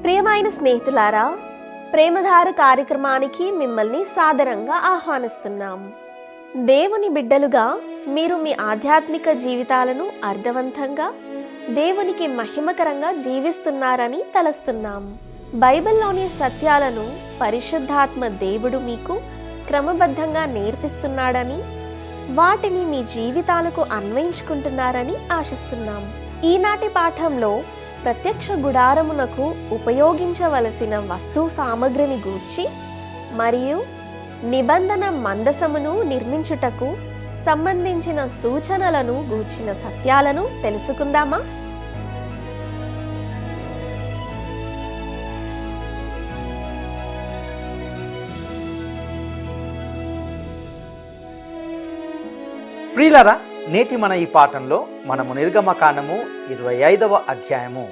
ప్రియమైన స్నేహితులారా, ప్రేమధార కార్యక్రమానికి మిమ్మల్ని సాదరంగా ఆహ్వానిస్తున్నాం. దేవుని బిడ్డలుగా మీరు మీ ఆధ్యాత్మిక జీవితాలను అర్థవంతంగా, దేవునికి మహిమకరంగా జీవిస్తున్నారని తలస్తున్నాం. బైబిల్లోని సత్యాలను పరిశుద్ధాత్మ దేవుడు మీకు క్రమబద్ధంగా నేర్పిస్తున్నాడని, వాటిని మీ జీవితాలకు అన్వయించుకుంటున్నారని ఆశిస్తున్నాం. ఈనాటి పాఠంలో ప్రత్యక్ష గుడారమునకు ఉపయోగించవలసిన వస్తు సామగ్రిని గూర్చి మరియు నిబంధన మందసమును నిర్మించుటకు సంబంధించిన సూచనలను గూర్చిన సత్యాలను తెలుసుకుందామా? ప్రియులారా, నేటి మన ఈ పాఠంలో మనము నిర్గమకాండము 25వ అధ్యాయము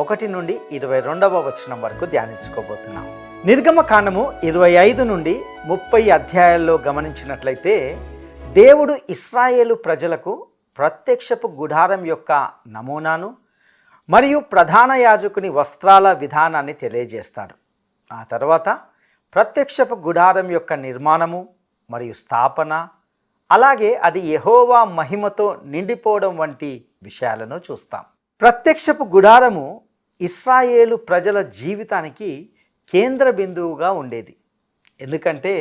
1 నుండి 22వ వచనం వరకు ధ్యానించుకోబోతున్నాం. నిర్గమకాండము 25 నుండి 30 అధ్యాయాల్లో గమనించినట్లయితే దేవుడు ఇశ్రాయేలు ప్రజలకు ప్రత్యక్షపు గుడారం యొక్క నమూనాను మరియు ప్రధాన యాజకుని వస్త్రాల విధానాన్ని తెలియజేస్తాడు. ఆ తర్వాత ప్రత్యక్షపు గుడారం యొక్క నిర్మాణము మరియు స్థాపన, అలాగే అది యెహోవా మహిమతో నిండిపోవడం వంటి విషయాలను చూస్తాం. ప్రత్యక్షపు గుడారము ఇశ్రాయేలు ప్రజల జీవితానికి కేంద్ర బిందువుగా ఉండేది. ఎందుకంటే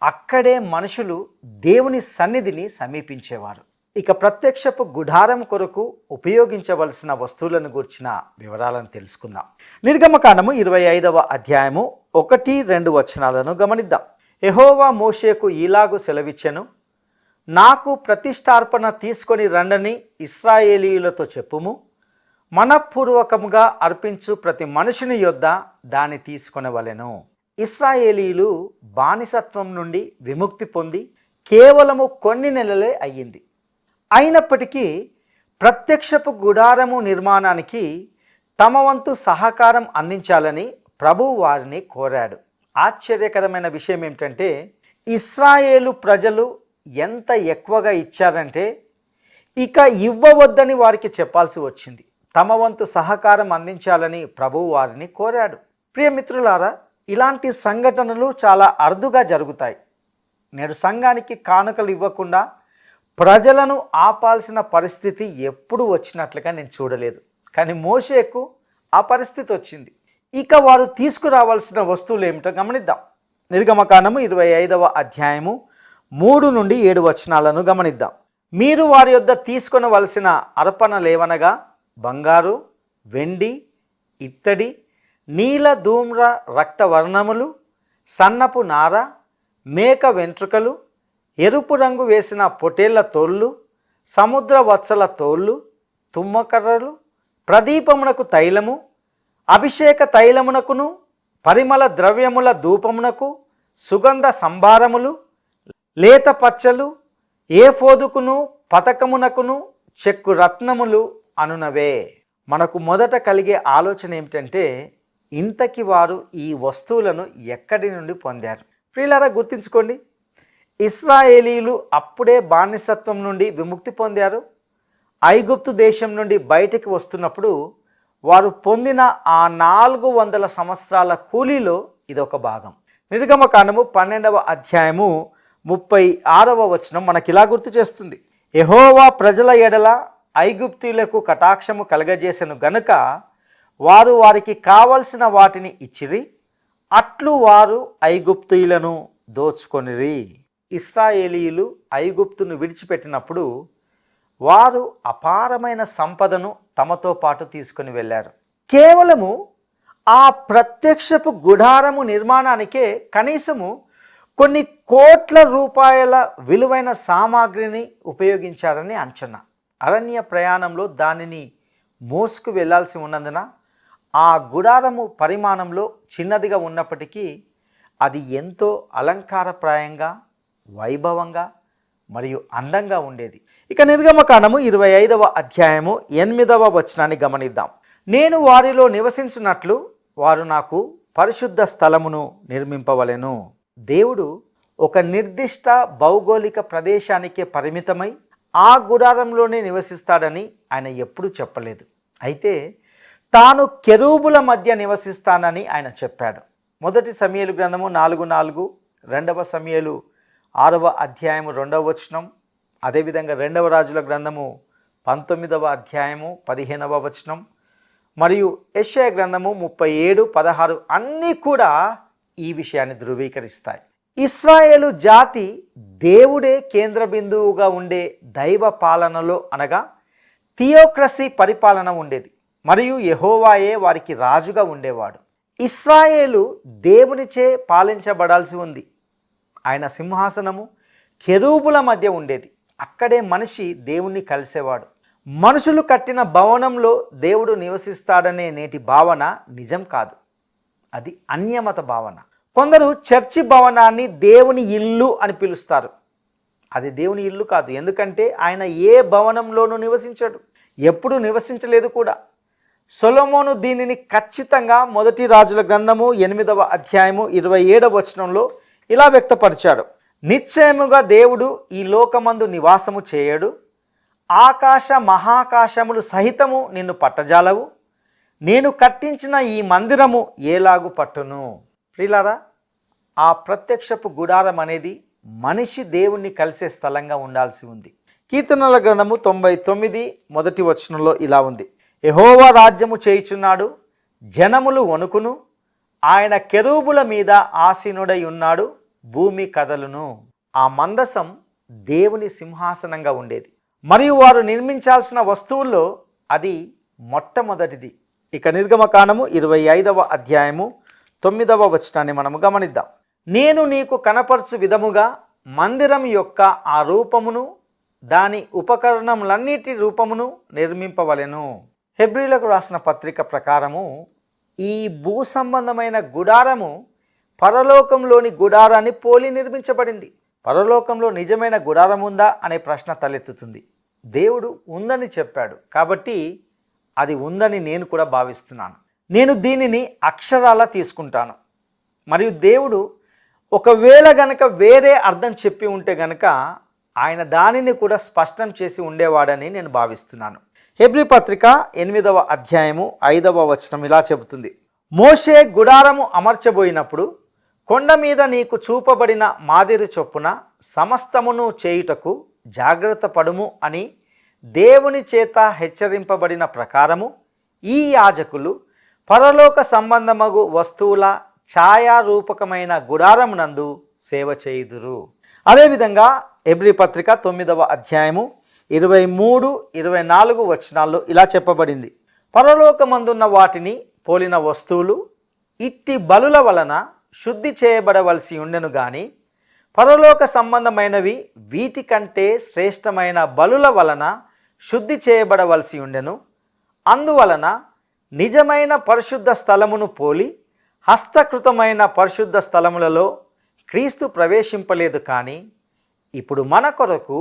అక్కడే మనుషులు దేవుని సన్నిధిని సమీపించేవారు. ఇక ప్రత్యక్షపు గుడారం కొరకు ఉపయోగించవలసిన వస్తువులను గురించిన వివరాలను తెలుసుకుందాం. నిర్గమకాండము 25వ అధ్యాయము 1-2 వచనాలను గమనిద్దాం. యెహోవా మోషేకు ఈలాగు సెలవిచ్చెను, నాకు ప్రతిష్టార్పణ తీసుకొని రండని ఇశ్రాయేలీయులతో చెప్పుము. మనఃపూర్వకముగా అర్పించు ప్రతి మనుషుని యొద్ద దాన్ని తీసుకొనవలెను. ఇశ్రాయేలీయులు బానిసత్వం నుండి విముక్తి పొంది కేవలము కొన్ని నెలలే అయ్యింది. అయినప్పటికీ ప్రత్యక్షపు గుడారము నిర్మాణానికి తమ వంతు సహకారం అందించాలని ప్రభువు వారిని కోరాడు. ఆశ్చర్యకరమైన విషయం ఏమిటంటే ఇశ్రాయేలు ప్రజలు ఎంత ఎక్కువగా ఇచ్చారంటే ఇక ఇవ్వవద్దని వారికి చెప్పాల్సి వచ్చింది. తమ వంతు సహకారం అందించాలని ప్రభువు వారిని కోరాడు. ప్రియమిత్రులారా, ఇలాంటి సంఘటనలు చాలా అరుదుగా జరుగుతాయి. నేడు సంఘానికి కానుకలు ఇవ్వకుండా ప్రజలను ఆపాల్సిన పరిస్థితి ఎప్పుడు వచ్చినట్లుగా నేను చూడలేదు. కానీ మోషేకు ఆ పరిస్థితి వచ్చింది. ఇక వారు తీసుకురావాల్సిన వస్తువులు ఏమిటో గమనిద్దాం. నిర్గమకాండము 25వ అధ్యాయము 3 నుండి 7 వచనాలను గమనిద్దాం. మీరు వారి యొద్ద తీసుకొనవలసిన అర్పణలేవనగా బంగారు, వెండి, ఇత్తడి, నీల ధూమ్ర రక్తవర్ణములు, సన్నపు నార, మేక వెంట్రుకలు, ఎరుపు రంగు వేసిన పొటేళ్ల తోళ్ళు, సముద్ర వత్సల తోళ్ళు, తుమ్మకర్రలు, ప్రదీపమునకు తైలము, అభిషేక తైలమునకును పరిమళ ద్రవ్యముల ధూపమునకు సుగంధ సంభారములు, లేత పచ్చలు, ఏఫోదుకును పతకమునకును చెక్కు రత్నములు అనునవే. మనకు మొదట కలిగే ఆలోచన ఏమిటంటే ఇంతకి వారు ఈ వస్తువులను ఎక్కడి నుండి పొందారు? ప్రియులారా, గుర్తుంచుకోండి, ఇశ్రాయేలీలు అప్పుడే బానిసత్వం నుండి విముక్తి పొందారు. ఐగుప్తు దేశం నుండి బయటికి వస్తున్నప్పుడు వారు పొందిన ఆ 400 సంవత్సరాల కూలీలో ఇదొక భాగం. నిర్గమకాండము 12వ అధ్యాయము 36వ వచనం మనకి ఇలా గుర్తు చేస్తుంది. యెహోవా ప్రజల ఎడల ఐగుప్తీయులకు కటాక్షము కలగజేసెను గనుక వారు వారికి కావలసిన వాటిని ఇచ్చిరి, అట్లు వారు ఐగుప్తీయులను దోచుకొనిరి. ఇశ్రాయేలీయులు ఐగుప్తును విడిచిపెట్టినప్పుడు వారు అపారమైన సంపదను తమతో పాటు తీసుకొని వెళ్ళారు. కేవలము ఆ ప్రత్యక్షపు గుడారము నిర్మాణానికే కనీసము కొన్ని కోట్ల రూపాయల విలువైన సామాగ్రిని ఉపయోగించారని అంచనా. అరణ్య ప్రయాణంలో దానిని మోసుకు వెళ్లాల్సి ఉన్నందున ఆ గుడారము పరిమాణంలో చిన్నదిగా ఉన్నప్పటికీ అది ఎంతో అలంకారప్రాయంగా, వైభవంగా మరియు అందంగా ఉండేది. ఇక నిర్గమకాండము 25వ అధ్యాయము 8వ వచనాన్ని గమనిద్దాం. నేను వారిలో నివసించినట్లు వారు నాకు పరిశుద్ధ స్థలమును నిర్మింపవలెను. దేవుడు ఒక నిర్దిష్ట భౌగోళిక ప్రదేశానికే పరిమితమై ఆ గుడారంలోనే నివసిస్తాడని ఆయన ఎప్పుడూ చెప్పలేదు. అయితే తాను కెరూబుల మధ్య నివసిస్తానని ఆయన చెప్పాడు. 1 సమూయేలు గ్రంథము 4:4, 2 సమూయేలు 6వ అధ్యాయము 2వ వచనం, అదేవిధంగా 2వ రాజుల గ్రంథము 19వ అధ్యాయము 15వ వచనం, మరియు యెషయా గ్రంథము 37:16 అన్నీ కూడా ఈ విషయాన్ని ధృవీకరిస్తాయి. ఇశ్రాయేలు జాతి దేవుడే కేంద్ర బిందువుగా ఉండే దైవ పాలనలో అనగా థియోక్రసీ పరిపాలన ఉండేది, మరియు యెహోవాయే వారికి రాజుగా ఉండేవాడు. ఇశ్రాయేలు దేవునిచే పాలించబడాల్సి ఉంది. ఆయన సింహాసనము కెరూబుల మధ్య ఉండేది. అక్కడే మనిషి దేవుణ్ణి కలిసేవాడు. మనుషులు కట్టిన భవనంలో దేవుడు నివసిస్తాడనే నేటి భావన నిజం కాదు, అది అన్యమత భావన. కొందరు చర్చి భవనాన్ని దేవుని ఇల్లు అని పిలుస్తారు. అది దేవుని ఇల్లు కాదు, ఎందుకంటే ఆయన ఏ భవనంలోనూ నివసించాడు, ఎప్పుడూ నివసించలేదు కూడా. సొలొమోను దీనిని ఖచ్చితంగా 1 రాజుల గ్రంథము 8వ అధ్యాయము 27వ వచనంలో ఇలా వ్యక్తపరిచాడు. నిశ్చయముగా దేవుడు ఈ లోకమందు నివాసము చేయడు, ఆకాశ మహాకాశములు సహితము నిన్ను పట్టజాలవు, నేను కట్టించిన ఈ మందిరము ఏలాగు పట్టును. ప్రియులారా, ఆ ప్రత్యక్షపు గుడారం అనేది మనిషి దేవుణ్ణి కలిసే స్థలంగా ఉండాల్సి ఉంది. కీర్తనల గ్రంథము 99 1వ వచనంలో ఇలా ఉంది. యెహోవా రాజ్యము చేయుచున్నాడు, జనములు వణుకును, ఆయన కెరూబుల మీద ఆసీనుడై ఉన్నాడు, భూమి కదలును. ఆ మందసం దేవుని సింహాసనంగా ఉండేది, మరియు వారు నిర్మించాల్సిన వస్తువుల్లో అది మొట్టమొదటిది. ఇక నిర్గమకాండము 25వ అధ్యాయము 9వ వచనాన్ని మనము గమనిద్దాం. నేను నీకు కనపరచు విధముగా మందిరం యొక్క ఆ రూపమును దాని ఉపకరణములన్నిటి రూపమును నిర్మింపవలెను. హెబ్రీలకు రాసిన పత్రిక ప్రకారము ఈ భూ సంబంధమైన గుడారము పరలోకంలోని గుడారాన్ని పోలి నిర్మించబడింది. పరలోకంలో నిజమైన గుడారం ఉందా అనే ప్రశ్న తలెత్తుతుంది. దేవుడు ఉందని చెప్పాడు, కాబట్టి అది ఉందని నేను కూడా భావిస్తున్నాను. నేను దీనిని అక్షరాలా తీసుకుంటాను. మరియు దేవుడు ఒకవేళ గనక వేరే అర్థం చెప్పి ఉంటే గనక ఆయన దానిని కూడా స్పష్టం చేసి ఉండేవాడని నేను భావిస్తున్నాను. హెబ్రీ పత్రిక 8వ అధ్యాయము 5వ వచనం ఇలా చెబుతుంది. మోషే గుడారము అమర్చబోయినప్పుడు కొండ మీద నీకు చూపబడిన మాదిరి చొప్పున సమస్తమును చేయుటకు జాగ్రత్త పడుము అని దేవుని చేత హెచ్చరింపబడిన ప్రకారము ఈ యాజకులు పరలోక సంబంధమగు వస్తువుల ఛాయారూపకమైన గుడారమునందు సేవ చేయుదురు. అదేవిధంగా హెబ్రీ పత్రిక 9వ అధ్యాయము 23, 24 వచనాల్లో ఇలా చెప్పబడింది. పరలోకమందున్న వాటిని పోలిన వస్తువులు ఇట్టి బలుల వలన శుద్ధి చేయబడవలసి ఉండెను గాని పరలోక సంబంధమైనవి వీటికంటే శ్రేష్టమైన బలుల వలన శుద్ధి చేయబడవలసి ఉండెను. అందువలన నిజమైన పరిశుద్ధ స్థలమును పోలి హస్తకృతమైన పరిశుద్ధ స్థలములలో క్రీస్తు ప్రవేశింపలేదు, కానీ ఇప్పుడు మన కొరకు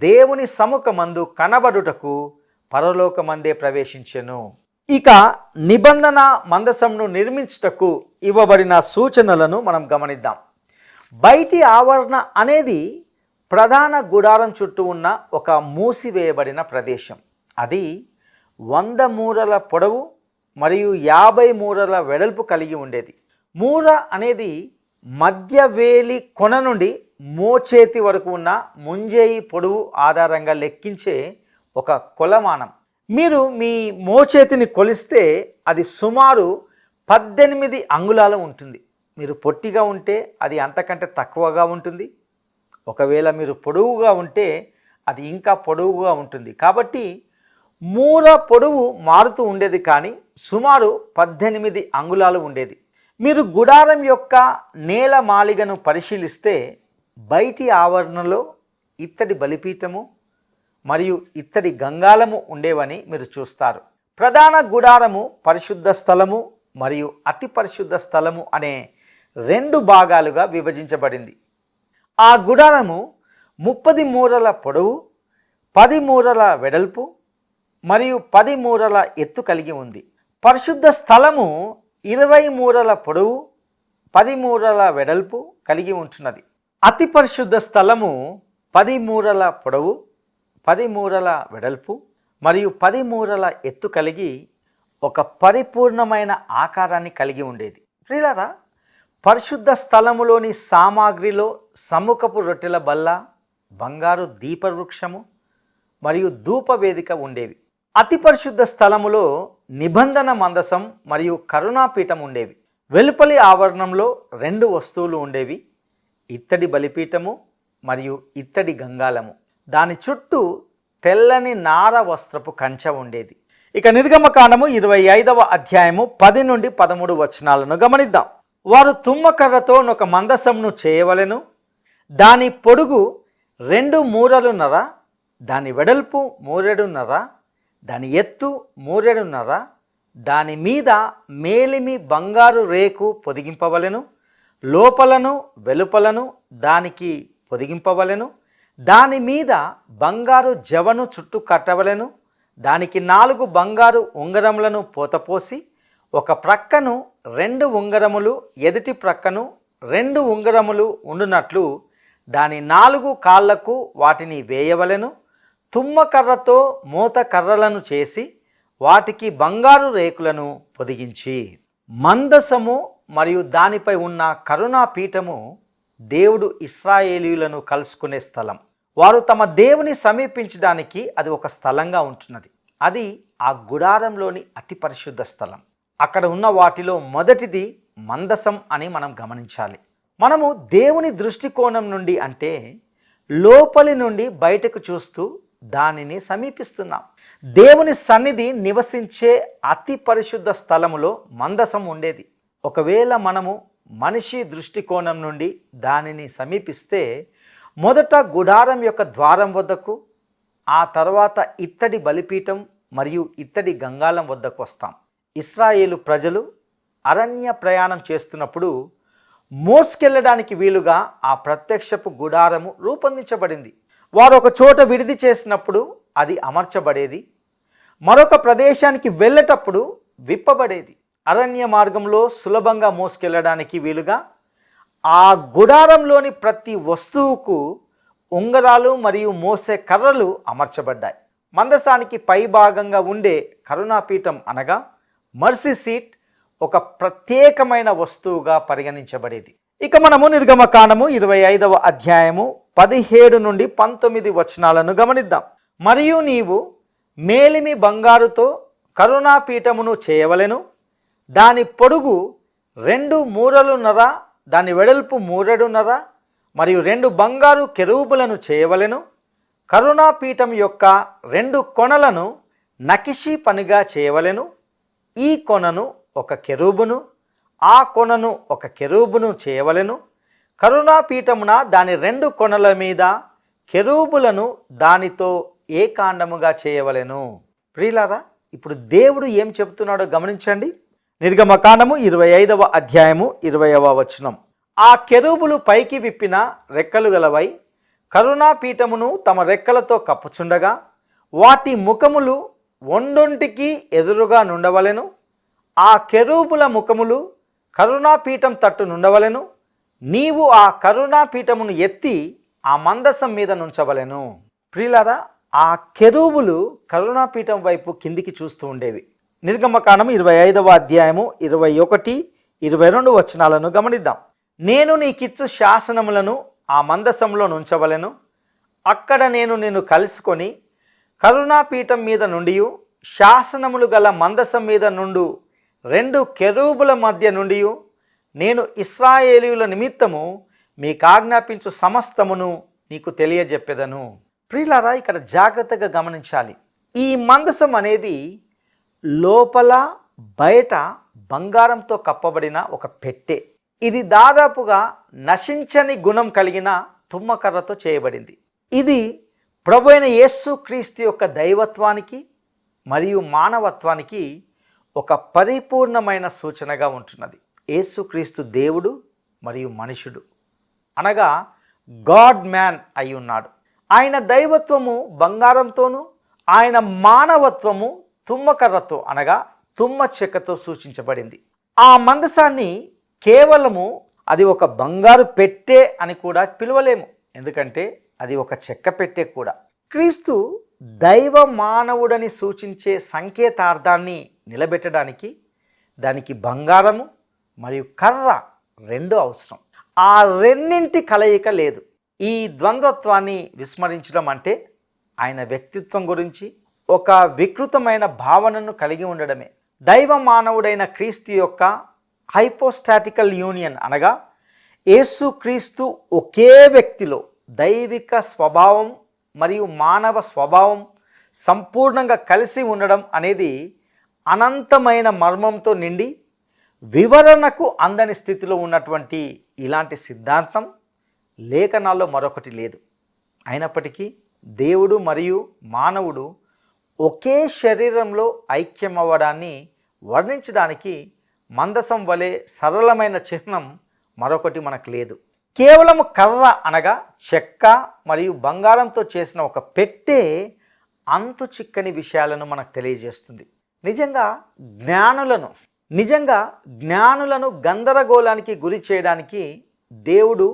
దేవుని సముఖమందు కనబడుటకు పరలోకమందే ప్రవేశించెను. ఇక నిబంధన మందసంను నిర్మించుటకు ఇవ్వబడిన సూచనలను మనం గమనిద్దాం. బయటి ఆవరణ అనేది ప్రధాన గుడారం చుట్టూ ఉన్న ఒక మూసివేయబడిన ప్రదేశం. అది 100 మూరల పొడవు మరియు 50 మూరల వెడల్పు కలిగి ఉండేది. మూర అనేది మధ్య వేలి కొన నుండి మోచేతి వరకు ఉన్న ముంజేయి పొడవు ఆధారంగా లెక్కించే ఒక కొలమానం. మీరు మీ మోచేతిని కొలిస్తే అది సుమారు 18 అంగుళాలు ఉంటుంది. మీరు పొట్టిగా ఉంటే అది అంతకంటే తక్కువగా ఉంటుంది. ఒకవేళ మీరు పొడవుగా ఉంటే అది ఇంకా పొడవుగా ఉంటుంది. కాబట్టి మూర పొడవు మారుతూ ఉండేది, కానీ సుమారు 18 అంగుళాలు ఉండేది. మీరు గుడారం యొక్క నేల మాళిగను పరిశీలిస్తే బయటి ఆవరణలో ఇత్తడి బలిపీఠము మరియు ఇత్తడి గంగాలము ఉండేవని మీరు చూస్తారు. ప్రధాన గుడారము పరిశుద్ధ స్థలము మరియు అతి పరిశుద్ధ స్థలము అనే 2 భాగాలుగా విభజించబడింది. ఆ గుడారము 30 మూరల పొడవు, 10 మూరల వెడల్పు మరియు 10 మూరల ఎత్తు కలిగి ఉంది. పరిశుద్ధ స్థలము 20 మూరల పొడవు, 10 మూరల వెడల్పు కలిగి ఉంటున్నది. అతి పరిశుద్ధ స్థలము 10 మూరల పొడవు, 10 మూరల వెడల్పు మరియు 10 మూరల ఎత్తు కలిగి ఒక పరిపూర్ణమైన ఆకారాన్ని కలిగి ఉండేది. ప్రియులారా, పరిశుద్ధ స్థలములోని సామాగ్రిలో సముఖపు రొట్టెల బల్ల, బంగారు దీపవృక్షము మరియు ధూపవేదిక ఉండేవి. అతి పరిశుద్ధ స్థలములో నిబంధన మందసం మరియు కరుణాపీఠం ఉండేవి. వెలుపలి ఆవరణంలో 2 వస్తువులు ఉండేవి: ఇత్తడి బలిపీఠము మరియు ఇత్తడి గంగాళము. దాని చుట్టూ తెల్లని నార వస్త్రపు కంచె ఉండేది. ఇక నిర్గమకాండము 25వ అధ్యాయము 10 నుండి 13 వచనాలను గమనిద్దాం. వారు తుమ్మకర్రతో ఒక మందసంను చేయవలెను. దాని పొడుగు 2 మూరలున్నర, దాని వెడల్పు 3.5, దాని ఎత్తు 3.5. దాని మీద మేలిమి బంగారు రేకు పొదిగింపవలెను. లోపలను వెలుపలను దానికి పొదిగింపవలెను. దాని మీద బంగారు జవను చుట్టూ కట్టవలెను. దానికి 4 బంగారు ఉంగరములను పోతపోసి, ఒక ప్రక్కను 2 ఉంగరములు, ఎదుటి ప్రక్కను 2 ఉంగరములు ఉండునట్లు దాని 4 కాళ్లకు వాటిని వేయవలెను. తుమ్మకర్రతో మూత కర్రలను చేసి వాటికి బంగారు రేకులను పొదిగించి, మందసము మరియు దానిపై ఉన్న కరుణాపీఠము దేవుడు ఇశ్రాయేలీయులను కలుసుకునే స్థలం. వారు తమ దేవుని సమీపించడానికి అది ఒక స్థలంగా ఉంటున్నది. అది ఆ గుడారంలోని అతి పరిశుద్ధ స్థలం. అక్కడ ఉన్న వాటిలో మొదటిది మందసం అని మనం గమనించాలి. మనము దేవుని దృష్టికోణం నుండి, అంటే లోపలి నుండి బయటకు చూస్తూ దానిని సమీపిస్తున్నాం. దేవుని సన్నిధి నివసించే అతి పరిశుద్ధ స్థలములో మందసం ఉండేది. ఒకవేళ మనము మనిషి దృష్టికోణం నుండి దానిని సమీపిస్తే మొదట గుడారం యొక్క ద్వారం వద్దకు, ఆ తర్వాత ఇత్తడి బలిపీఠం మరియు ఇత్తడి గంగాళం వద్దకు వస్తాం. ఇశ్రాయేలు ప్రజలు అరణ్య ప్రయాణం చేస్తున్నప్పుడు మోసుకెళ్ళడానికి వీలుగా ఆ ప్రత్యక్షపు గుడారము రూపొందించబడింది. వారు ఒక చోట విడిది చేసినప్పుడు అది అమర్చబడేది, మరొక ప్రదేశానికి వెళ్ళేటప్పుడు విప్పబడేది. అరణ్య మార్గంలో సులభంగా మోసుకెళ్ళడానికి వీలుగా ఆ గుడారంలోని ప్రతి వస్తువుకు ఉంగరాలు మరియు మోసే కర్రలు అమర్చబడ్డాయి. మందసానికి పై భాగంగా ఉండే కరుణాపీఠం అనగా మర్సీ సీట్ ఒక ప్రత్యేకమైన వస్తువుగా పరిగణించబడేది. ఇక మనము నిర్గమకాండము 25వ అధ్యాయము 17 నుండి 19 వచనాలను గమనిద్దాం. మరియు నీవు మేలిమి బంగారుతో కరుణాపీఠమును చేయవలెను. దాని పొడుగు 2 మూరలున్నర, దాని వెడల్పు 3.5, మరియు 2 బంగారు కెరూబులను చేయవలెను. కరుణాపీఠం యొక్క 2 కొనలను నకిషీ పనిగా చేయవలెను. ఈ కొనను ఒక కెరూబును, ఆ కొనను ఒక కెరూబును చేయవలెను. కరుణాపీఠమున దాని 2 కొనల మీద కెరూబులను దానితో ఏకాండముగా చేయవలెను. ప్రియులారా, ఇప్పుడు దేవుడు ఏం చెబుతున్నాడో గమనించండి. నిర్గమకాండము 25వ అధ్యాయము 20వ వచనం. ఆ కెరూబులు పైకి విప్పిన రెక్కలు గలవై కరుణాపీఠమును తమ రెక్కలతో కప్పుచుండగా వాటి ముఖములు ఒండొంటికి ఎదురుగా నుండవలెను. ఆ కెరూబుల ముఖములు కరుణాపీఠం తట్టు నుండవలెను. నీవు ఆ కరుణాపీఠమును ఎత్తి ఆ మందసం మీద నుంచవలెను. ప్రియులారా, ఆ కెరూబులు కరుణాపీఠం వైపు కిందికి చూస్తూ ఉండేవి. నిర్గమకాండము 25వ అధ్యాయము 21, 22 వచనాలను గమనిద్దాం. నేను నీకిచ్చు శాసనములను ఆ మందసంలో నుంచవలెను. అక్కడ నేను నిన్ను కలుసుకొని కరుణాపీఠం మీద నుండి శాసనములు గల మందసం మీద నుండు 2 కెరూబుల మధ్య నుండి నేను ఇశ్రాయేలీయుల నిమిత్తము మీకు ఆజ్ఞాపించు సమస్తమును నీకు తెలియజెప్పెదను. ప్రియులారా, ఇక్కడ జాగ్రత్తగా గమనించాలి. ఈ మందసం అనేది లోపల బయట బంగారంతో కప్పబడిన ఒక పెట్టె. ఇది దాదాపుగా నశించని గుణం కలిగిన తుమ్మకర్రతో చేయబడింది. ఇది ప్రభు అయిన యేసు క్రీస్తు యొక్క దైవత్వానికి మరియు మానవత్వానికి ఒక పరిపూర్ణమైన సూచనగా ఉంటున్నది. యేసుక్రీస్తు దేవుడు మరియు మనుషుడు, అనగా గాడ్ మ్యాన్ అయి ఉన్నాడు. ఆయన దైవత్వము బంగారంతోనూ ఆయన మానవత్వము తుమ్మకర్రతో అనగా తుమ్మ చెక్కతో సూచించబడింది. ఆ మందసాన్ని కేవలము అది ఒక బంగారు పెట్టె అని కూడా పిలవలేము, ఎందుకంటే అది ఒక చెక్క పెట్టె కూడా. క్రీస్తు దైవ మానవుడని సూచించే సంకేతార్థాన్ని నిలబెట్టడానికి దానికి బంగారము మరియు కర్ర రెండు అవసరం. ఆ రెండింటి కలయిక లేదు. ఈ ద్వంద్వత్వాన్ని విస్మరించడం అంటే ఆయన వ్యక్తిత్వం గురించి ఒక వికృతమైన భావనను కలిగి ఉండడమే. దైవ మానవుడైన క్రీస్తు యొక్క హైపోస్టాటికల్ యూనియన్ అనగా యేసుక్రీస్తు ఒకే వ్యక్తిలో దైవిక స్వభావం మరియు మానవ స్వభావం సంపూర్ణంగా కలిసి ఉండడం అనేది అనంతమైన మర్మంతో నిండి వివరణకు అందని స్థితిలో ఉన్నటువంటి ఇలాంటి సిద్ధాంతం లేఖనాల్లో మరొకటి లేదు. అయినప్పటికీ దేవుడు మరియు మానవుడు ఒకే శరీరంలో ఐక్యమవ్వడాన్ని వర్ణించడానికి మందసం వలె సరళమైన చిహ్నం మరొకటి మనకు లేదు. కేవలం కర్ర అనగా చెక్క మరియు బంగారంతో చేసిన ఒక పెట్టె అంతు చిక్కని విషయాలను మనకు తెలియజేస్తుంది. నిజంగా జ్ఞానులను గందరగోళానికి గురి చేయడానికి దేవుడు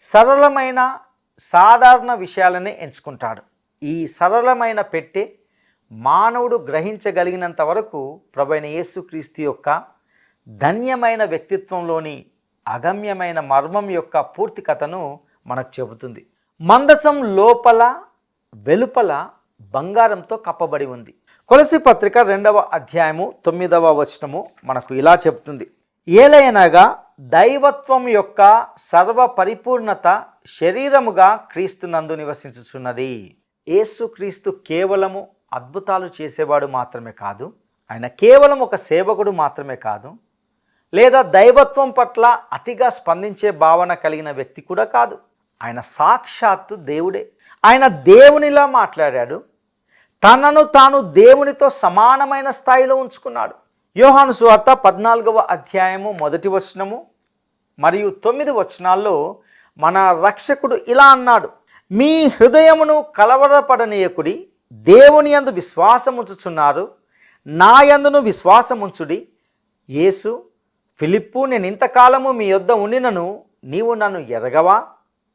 సరళమైన సాధారణ విషయాలనే ఎంచుకుంటాడు. ఈ సరళమైన పెట్టె మానవుడు గ్రహించగలిగినంత వరకు ప్రభువైన యేసుక్రీస్తు యొక్క ధన్యమైన వ్యక్తిత్వంలోని అగమ్యమైన మర్మం యొక్క పూర్తి కథను మనకు చెబుతుంది. మందసం లోపల వెలుపల బంగారంతో కప్పబడి ఉంది. కొలస్సీ పత్రిక 2వ అధ్యాయము 9వ వచనము మనకు ఇలా చెబుతుంది, ఏలయనగా దైవత్వం యొక్క సర్వ పరిపూర్ణత శరీరముగా క్రీస్తునందు నివసించుచున్నది. యేసుక్రీస్తు కేవలము అద్భుతాలు చేసేవాడు మాత్రమే కాదు, ఆయన కేవలం ఒక సేవకుడు మాత్రమే కాదు, లేదా దైవత్వం పట్ల అతిగా స్పందించే భావన కలిగిన వ్యక్తి కూడా కాదు. ఆయన సాక్షాత్తు దేవుడే. ఆయన దేవునిలా మాట్లాడాడు, తనను తాను దేవునితో సమానమైన స్థాయిలో ఉంచుకున్నాడు. యోహాను సువార్త 14వ అధ్యాయము 1వ వచనము మరియు 9 వచనాల్లో మన రక్షకుడు ఇలా అన్నాడు, మీ హృదయమును కలవరపడనీయకుడి, దేవుని యందు విశ్వాసముంచుచున్నారు, నా యందును విశ్వాసముంచుడి. యేసు, ఫిలిప్పు, నేను ఇంతకాలము మీ యొద్ద ఉండినను నీవు నన్ను ఎరగవా?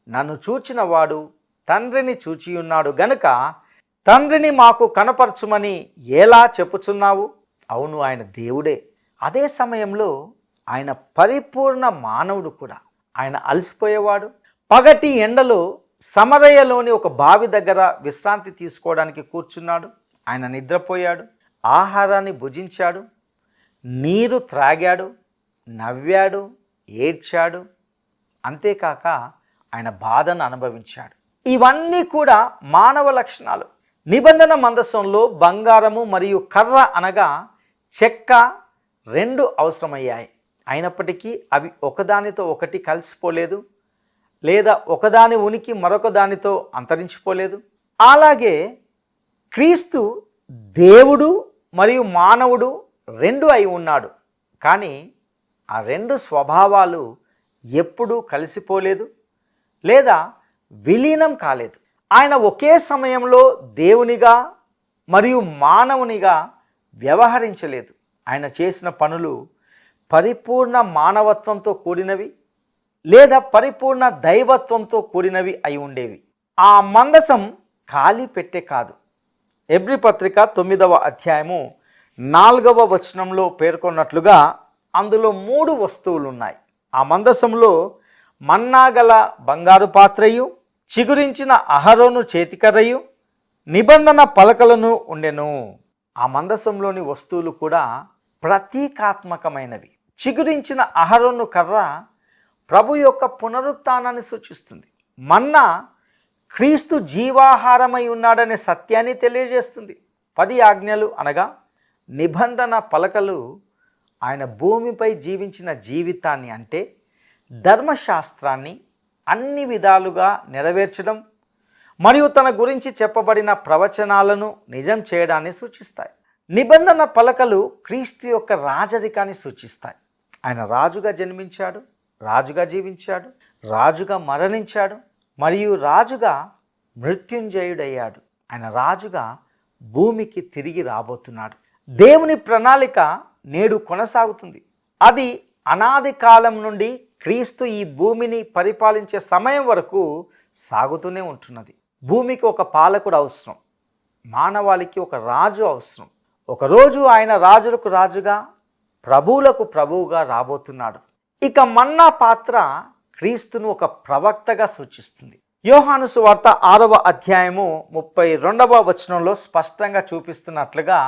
నన్ను చూచిన వాడు తండ్రిని చూచియున్నాడు గనుక తండ్రిని మాకు కనపరచుమని ఎలా చెప్పుచున్నావు? అవును, ఆయన దేవుడే. అదే సమయంలో ఆయన పరిపూర్ణ మానవుడు కూడా. ఆయన అలసిపోయేవాడు. పగటి ఎండలో సమరయ్యలోని ఒక బావి దగ్గర విశ్రాంతి తీసుకోవడానికి కూర్చున్నాడు. ఆయన నిద్రపోయాడు, ఆహారాన్ని భుజించాడు, నీరు త్రాగాడు, నవ్వాడు, ఏడ్చాడు. అంతేకాక ఆయన బాధను అనుభవించాడు. ఇవన్నీ కూడా మానవ లక్షణాలు. నిబంధన మందసంలో బంగారము మరియు కర్ర అనగా చెక్క రెండు అవసరమయ్యాయి. అయినప్పటికీ అవి ఒకదానితో ఒకటి కలిసిపోలేదు, లేదా ఒకదాని ఉనికి మరొక దానితో అంతరించిపోలేదు. అలాగే క్రీస్తు దేవుడు మరియు మానవుడు రెండు అయి ఉన్నాడు. కానీ ఆ రెండు స్వభావాలు ఎప్పుడూ కలిసిపోలేదు లేదా విలీనం కాలేదు. ఆయన ఒకే సమయంలో దేవునిగా మరియు మానవునిగా వ్యవహరించలేదు. ఆయన చేసిన పనులు పరిపూర్ణ మానవత్వంతో కూడినవి లేదా పరిపూర్ణ దైవత్వంతో కూడినవి అయి ఉండేవి. ఆ మందసం ఖాళీ పెట్టే కాదు. ఎబ్రీ పత్రిక 9వ అధ్యాయము 4వ వచనంలో పేర్కొన్నట్లుగా అందులో 3 వస్తువులు ఉన్నాయి. ఆ మందసంలో మన్నాగల బంగారు పాత్రయు, చిగురించిన అహరోను చేతికర్రయు, నిబంధన పలకలను ఉండెను. ఆ మందసంలోని వస్తువులు కూడా ప్రతీకాత్మకమైనవి. చిగురించిన అహరోను కర్ర ప్రభు యొక్క పునరుత్థానాన్ని సూచిస్తుంది. మన్నా క్రీస్తు జీవాహారమై ఉన్నాడనే సత్యాన్ని తెలియజేస్తుంది. 10 ఆజ్ఞలు అనగా నిబంధన పలకలు ఆయన భూమిపై జీవించిన జీవితాన్ని అంటే ధర్మశాస్త్రాన్ని అన్ని విధాలుగా నెరవేర్చడం మరియు తన గురించి చెప్పబడిన ప్రవచనాలను నిజం చేయడాన్ని సూచిస్తాయి. నిబంధన పలకలు క్రీస్తు యొక్క రాజరికాన్ని సూచిస్తాయి. ఆయన రాజుగా జన్మించాడు, రాజుగా జీవించాడు, రాజుగా మరణించాడు మరియు రాజుగా మృత్యుంజయుడయ్యాడు. ఆయన రాజుగా భూమికి తిరిగి రాబోతున్నాడు. దేవుని ప్రణాళిక నేడు కొనసాగుతుంది. అది అనాది కాలం నుండి క్రీస్తు ఈ భూమిని పరిపాలించే సమయం వరకు సాగుతూనే ఉంటున్నది. భూమికి ఒక పాలకుడు అవసరం, మానవాళికి ఒక రాజు అవసరం, ఒకరోజు ఆయన రాజులకు రాజుగా, ప్రభువులకు ప్రభువుగా రాబోతున్నాడు. ఇక మన్నా పాత్ర క్రీస్తును ఒక ప్రవక్తగా సూచిస్తుంది. యోహాను సువార్త 6వ అధ్యాయము 32వ వచనంలో స్పష్టంగా చూపిస్తున్నట్లుగా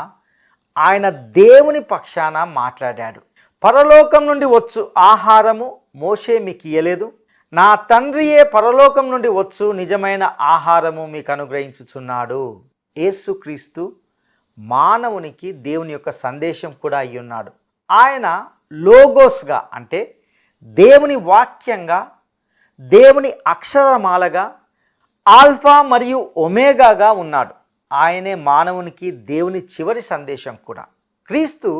ఆయన దేవుని పక్షాన మాట్లాడాడు. పరలోకం నుండి వచ్చు ఆహారము మోషే మీకు ఇయ్యలేదు, నా తండ్రియే పరలోకం నుండి వచ్చు నిజమైన ఆహారము మీకు అనుగ్రహించుచున్నాడు. యేసుక్రీస్తు మానవునికి దేవుని యొక్క సందేశం కూడా అయ్యున్నాడు. ఆయన లోగోస్గా అంటే దేవుని వాక్యంగా, దేవుని అక్షరమాలగా, ఆల్ఫా మరియు ఒమేగాగా ఉన్నాడు. ఆయనే మానవునికి దేవుని చివరి సందేశం కూడా. క్రీస్తు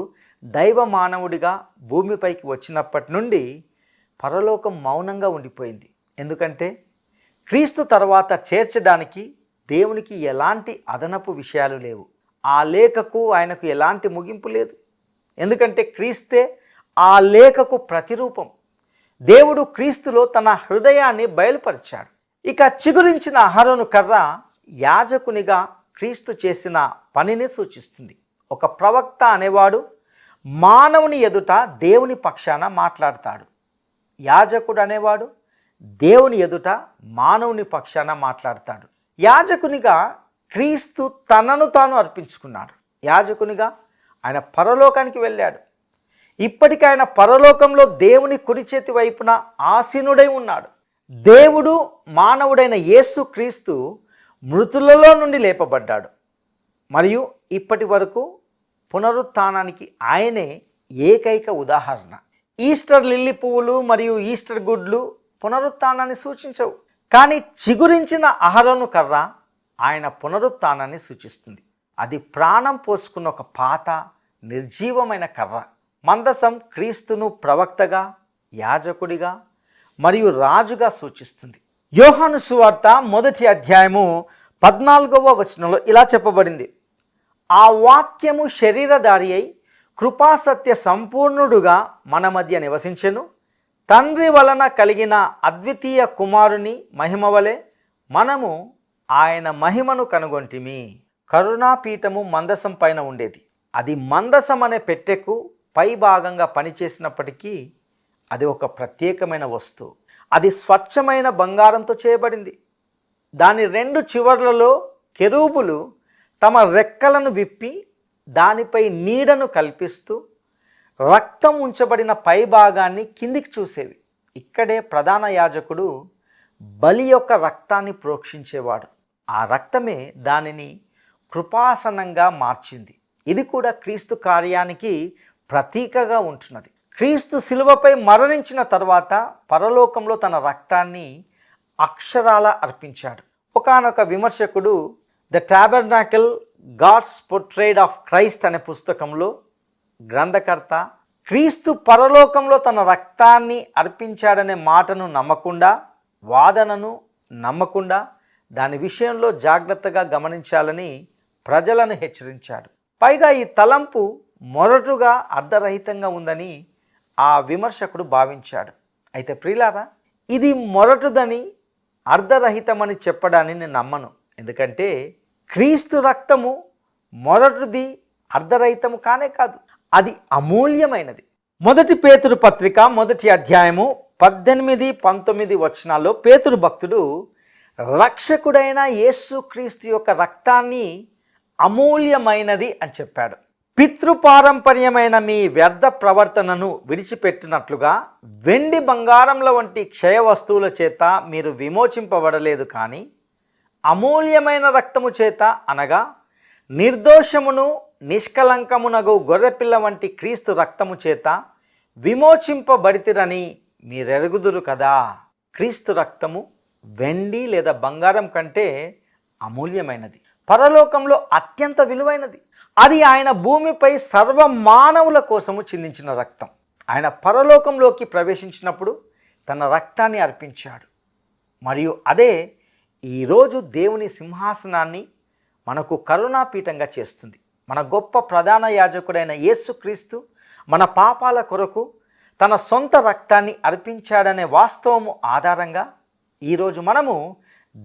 దైవ మానవుడిగా భూమిపైకి వచ్చినప్పటి నుండి పరలోకం మౌనంగా ఉండిపోయింది. ఎందుకంటే క్రీస్తు తర్వాత చేర్చడానికి దేవునికి ఎలాంటి అదనపు విషయాలు లేవు. ఆ లేఖకు ఆయనకు ఎలాంటి ముగింపు లేదు. ఎందుకంటే క్రీస్తే ఆ లేఖకు ప్రతిరూపం. దేవుడు క్రీస్తులో తన హృదయాన్ని బయలుపరిచాడు. ఇక చిగురించిన అహరోను కర్ర యాజకునిగా క్రీస్తు చేసిన పనిని సూచిస్తుంది. ఒక ప్రవక్త అనేవాడు మానవుని ఎదుట దేవుని పక్షాన మాట్లాడతాడు. యాజకుడు అనేవాడు దేవుని ఎదుట మానవుని పక్షాన మాట్లాడతాడు. యాజకునిగా క్రీస్తు తనను తాను అర్పించుకున్నాడు. యాజకునిగా ఆయన పరలోకానికి వెళ్ళాడు. ఇప్పటికీ ఆయన పరలోకంలో దేవుని కుడి చేతి వైపున ఆసీనుడై ఉన్నాడు. దేవుడు మానవుడైన యేసు క్రీస్తు మృతులలో నుండి లేపబడ్డాడు. మరియు ఇప్పటి వరకు పునరుత్థానానికి ఆయనే ఏకైక ఉదాహరణ. ఈస్టర్ లిల్లీ పువ్వులు మరియు ఈస్టర్ గుడ్లు పునరుత్థానాన్ని సూచించవు, కానీ చిగురించిన అహరోను కర్ర ఆయన పునరుత్థానాన్ని సూచిస్తుంది. అది ప్రాణం పోసుకున్న ఒక పాత నిర్జీవమైన కర్ర. మందసం క్రీస్తును ప్రవక్తగా, యాజకుడిగా మరియు రాజుగా సూచిస్తుంది. యోహాను సువార్త 1వ అధ్యాయము 14వ వచనంలో ఇలా చెప్పబడింది, ఆ వాక్యము శరీరధారి అయి కృపాసత్య సంపూర్ణుడుగా మన మధ్య నివసించెను. తండ్రి వలన కలిగిన అద్వితీయ కుమారుని మహిమ వలె మనము ఆయన మహిమను కనుగొంటిమి. కరుణాపీఠము మందసం పైన ఉండేది. అది మందసం అనే పెట్టెకు పై భాగంగా పనిచేసినప్పటికీ అది ఒక ప్రత్యేకమైన వస్తువు. అది స్వచ్ఛమైన బంగారంతో చేయబడింది. దాని 2 చివర్లలో కెరూబులు తమ రెక్కలను విప్పి దానిపై నీడను కల్పిస్తూ రక్తం ఉంచబడిన పై భాగాన్ని కిందికి చూసేవి. ఇక్కడే ప్రధాన యాజకుడు బలి యొక్క రక్తాన్ని ప్రోక్షించేవాడు. ఆ రక్తమే దానిని కృపాసనంగా మార్చింది. ఇది కూడా క్రీస్తు కార్యానికి ప్రతీకగా ఉంటున్నది. క్రీస్తు శిలువపై మరణించిన తర్వాత పరలోకంలో తన రక్తాన్ని అక్షరాల అర్పించాడు. ఒకానొక విమర్శకుడు the tabernacle God's portrait of Christ అనే పుస్తకంలో గ్రంథకర్త క్రీస్తు పరలోకంలో తన రక్తాన్ని అర్పించాడనే మాటను నమ్మకుండా, వాదనను నమ్మకుండా దాని విషయంలో జాగ్రత్తగా గమనించాలని ప్రజలను హెచ్చరించాడు. పైగా ఈ తలంపు మొరటుగా అర్ధరహితంగా ఉందని ఆ విమర్శకుడు భావించాడు. అయితే ప్రియులారా, ఇది మొరటుదని అర్ధరహితమని చెప్పడాన్ని నేను నమ్మను. ఎందుకంటే క్రీస్తు రక్తము మొరటుది, అర్ధరహితము కానే కాదు, అది అమూల్యమైనది. 1 పేతురు పత్రిక 1వ అధ్యాయము 18, 19 వచనాల్లో పేతురు భక్తుడు రక్షకుడైన యేసు క్రీస్తు యొక్క రక్తాన్ని అమూల్యమైనది అని చెప్పాడు. పితృపారంపర్యమైన మీ వ్యర్థ ప్రవర్తనను విడిచిపెట్టినట్లుగా వెండి బంగారంల వంటి క్షయ వస్తువుల చేత మీరు విమోచింపబడలేదు, కానీ అమూల్యమైన రక్తము చేత, అనగా నిర్దోషమును నిష్కలంకమునగు గొర్రెపిల్ల వంటి క్రీస్తు రక్తము చేత విమోచింపబడితిరని మీరెరుగుదురు కదా. క్రీస్తు రక్తము వెండి లేదా బంగారం కంటే అమూల్యమైనది, పరలోకంలో అత్యంత విలువైనది. అది ఆయన భూమిపై సర్వ మానవుల కోసము చిందించిన రక్తం. ఆయన పరలోకంలోకి ప్రవేశించినప్పుడు తన రక్తాన్ని అర్పించాడు. మరియు అదే ఈరోజు దేవుని సింహాసనాన్ని మనకు కరుణాపీఠంగా చేస్తుంది. మన గొప్ప ప్రధాన యాజకుడైన యేసుక్రీస్తు మన పాపాల కొరకు తన సొంత రక్తాన్ని అర్పించాడనే వాస్తవము ఆధారంగా ఈరోజు మనము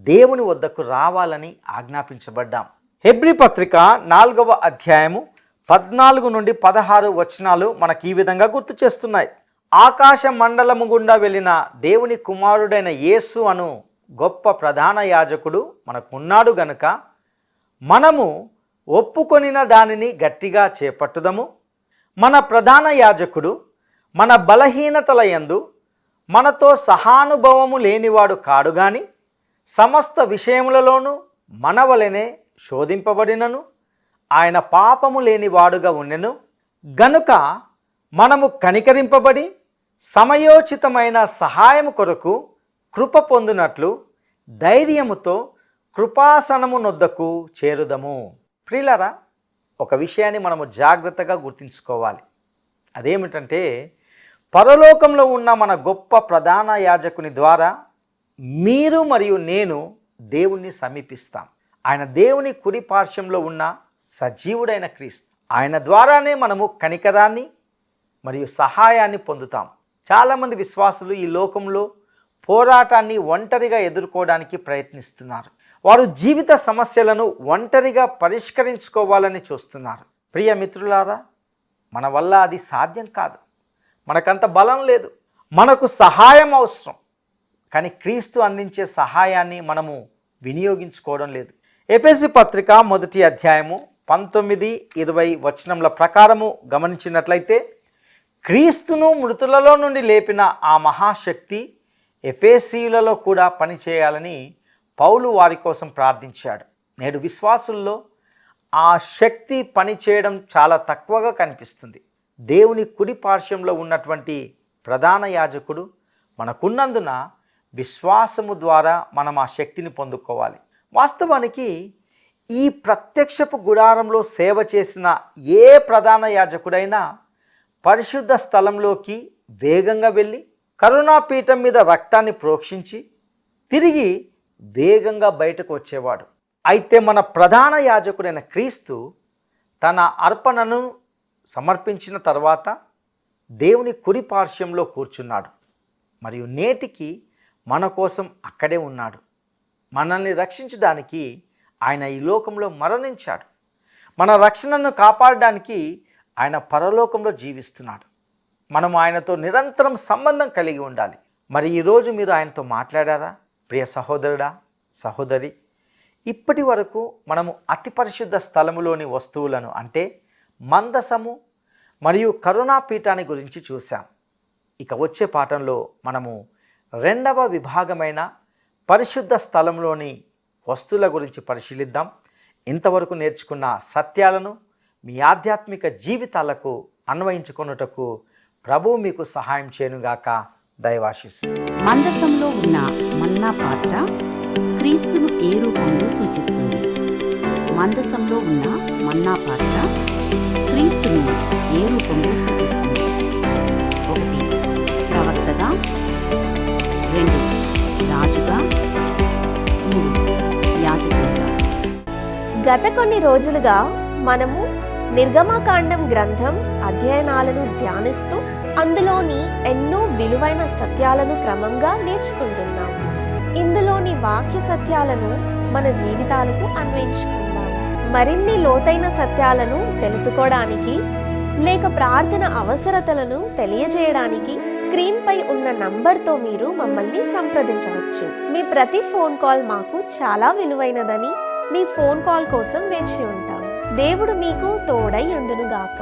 దేవుని వద్దకు రావాలని ఆజ్ఞాపించబడ్డాం. హెబ్రీ పత్రిక 4వ అధ్యాయము 14 నుండి 16 వచనాలు మనకి ఈ విధంగా గుర్తు చేస్తున్నాయి. ఆకాశ మండలము గుండా వెళ్ళిన దేవుని కుమారుడైన యేసు అను గొప్ప ప్రధాన యాజకుడు మనకు ఉన్నాడు గనుక మనము ఒప్పుకొనిన దానిని గట్టిగా చేపట్టుదము. మన ప్రధాన యాజకుడు మన బలహీనతల యందు మనతో సహానుభవము లేనివాడు కాడు గాని సమస్త విషయములలోనూ మన వలెనే శోధింపబడినను ఆయన పాపము లేనివాడుగా ఉండెను గనుక మనము కనికరింపబడి సమయోచితమైన సహాయము కొరకు కృప పొందునట్లు ధైర్యముతో కృపాసనము నొద్దకు చేరుదము. ప్రియులారా, ఒక విషయాన్ని మనము జాగ్రత్తగా గుర్తుంచుకోవాలి. అదేమిటంటే పరలోకంలో ఉన్న మన గొప్ప ప్రధాన యాజకుని ద్వారా మీరు మరియు నేను దేవుణ్ణి సమీపిస్తాం. ఆయన దేవుని కుడి పార్శ్వంలో ఉన్న సజీవుడైన క్రీస్తు. ఆయన ద్వారానే మనము కనికరాన్ని మరియు సహాయాన్ని పొందుతాం. చాలామంది విశ్వాసులు ఈ లోకంలో పోరాటాన్ని ఒంటరిగా ఎదుర్కోవడానికి ప్రయత్నిస్తున్నారు. వారు జీవిత సమస్యలను ఒంటరిగా పరిష్కరించుకోవాలని చూస్తున్నారు. ప్రియ మిత్రులారా, మన వల్ల అది సాధ్యం కాదు. మనకంత బలం లేదు. మనకు సహాయం అవసరం. కానీ క్రీస్తు అందించే సహాయాన్ని మనము వినియోగించుకోవడం లేదు. ఎఫెసీ పత్రిక 1వ అధ్యాయము 19-20 వచనముల ప్రకారము గమనించినట్లయితే క్రీస్తును మృతులలో నుండి లేపిన ఆ మహాశక్తి ఎఫెసీయులలో కూడా పనిచేయాలని పౌలు వారి కోసం ప్రార్థించాడు. నేడు విశ్వాసుల్లో ఆ శక్తి పనిచేయడం చాలా తక్కువగా కనిపిస్తుంది. దేవుని కుడి పార్శ్వంలో ఉన్నటువంటి ప్రధాన యాజకుడు మనకున్నందున విశ్వాసము ద్వారా మనం ఆ శక్తిని పొందుకోవాలి. వాస్తవానికి ఈ ప్రత్యక్షపు గుడారంలో సేవ చేసిన ఏ ప్రధాన యాజకుడైనా పరిశుద్ధ స్థలంలోకి వేగంగా వెళ్ళి కరుణాపీఠం మీద రక్తాన్ని ప్రోక్షించి తిరిగి వేగంగా బయటకు వచ్చేవాడు. అయితే మన ప్రధాన యాజకుడైన క్రీస్తు తన అర్పణను సమర్పించిన తర్వాత దేవుని కుడి పార్శ్వంలో కూర్చున్నాడు మరియు నేటికి మన కోసం అక్కడే ఉన్నాడు. మనల్ని రక్షించడానికి ఆయన ఈ లోకంలో మరణించాడు. మన రక్షణను కాపాడడానికి ఆయన పరలోకంలో జీవిస్తున్నాడు. మనం ఆయనతో నిరంతరం సంబంధం కలిగి ఉండాలి. మరి ఈరోజు మీరు ఆయనతో మాట్లాడారా? ప్రియ సహోదరుడా, సహోదరి, ఇప్పటి వరకు మనము అతి పరిశుద్ధ స్థలములోని వస్తువులను అంటే మందసము మరియు కరుణాపీఠాన్ని గురించి చూసాం. ఇక వచ్చే పాఠంలో మనము 2వ విభాగమైన పరిశుద్ధ స్థలంలోని వస్తువుల గురించి పరిశీలిద్దాం. ఇంతవరకు నేర్చుకున్న సత్యాలను మీ ఆధ్యాత్మిక జీవితాలకు అన్వయించుకొనుటకు ప్రభువు మీకు సహాయం చేయనుగాక. దైవాశీస్సులు. మందసంలో ఉన్న మన్నా పాత్ర క్రీస్తును ఏ రూపంలో సూచిస్తుంది? మందసంలో ఉన్న మన్నా పాత్ర క్రీస్తును ఏ రూపంలో సూచిస్తుంది? 1 ప్రవక్తగా, 2 రాజుగా, 3 యాజకుడిగా. గత కొన్ని రోజులుగా మనము నిర్గమకాండం గ్రంథం అధ్యయనాలను ధ్యానిస్తూ అందులోని ఎన్నో విలువైన సత్యాలను క్రమంగా నేర్చుకుంటున్నాం. ఇందులోని వాక్య సత్యాలను మన జీవితాలకు అన్వయించుకుందాం. మరిన్ని లోతైన సత్యాలను తెలుసుకోవడానికి లేక ప్రార్థన అవసరతలను తెలియజేయడానికి స్క్రీన్ పై ఉన్న నంబర్తో మీరు మమ్మల్ని సంప్రదించవచ్చు. మీ ప్రతి ఫోన్ కాల్ మాకు చాలా విలువైనదని మీ ఫోన్ కాల్ కోసం వేచి ఉంటాం. దేవుడు మీకు తోడై ఉండునుగాక.